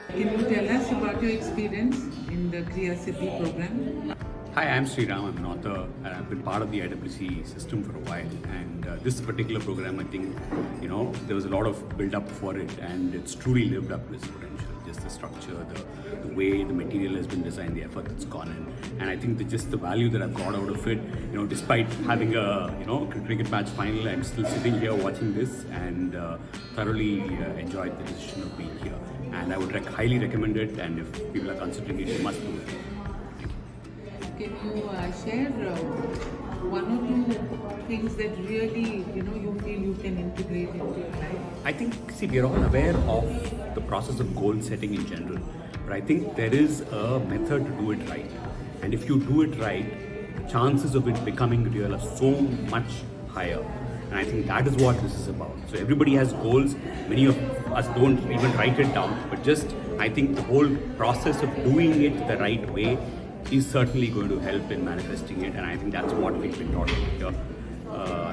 Can you tell us about your experience in the Kriya Siddhi program? Hi, I'm Sriram. I'm an author and I've been part of the IWC system for a while. And this particular program, I think, there was a lot of build up for it and it's truly lived up to its potential. Just the structure, the way the material has been designed, the effort that's gone in. And I think just the value that I've got out of it, despite having a, cricket match final, I'm still sitting here watching this and thoroughly enjoyed the decision of being here. And I would highly recommend it, and if people are considering it, you must do it. Can you share one or two things that really you feel you can integrate into your life? I think, we are all aware of the process of goal setting in general, but I think there is a method to do it right. And if you do it right, the chances of it becoming real are so much higher. And I think that is what this is about. So everybody has goals. Many of us don't even write it down, but I think the whole process of doing it the right way is certainly going to help in manifesting it. And I think that's what we've been taught here.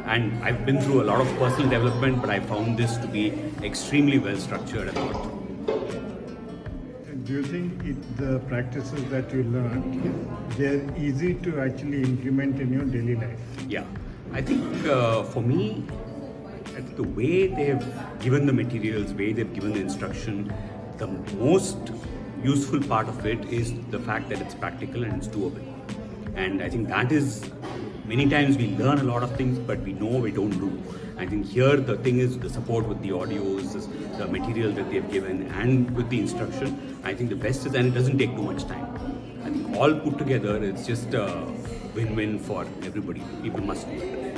And I've been through a lot of personal development, but I found this to be extremely well structured and thought. Do you think the practices that you learn, they're easy to actually implement in your daily life? Yeah. I think for me, I think the way they've given the materials, way they've given the instruction, the most useful part of it is the fact that it's practical and it's doable. And I think that is, many times we learn a lot of things, but we know we don't do. I think here the thing is the support with the audios, the material that they've given, and with the instruction. I think the best is, and it doesn't take too much time. I think all put together, it's just a win-win for everybody. People must do it.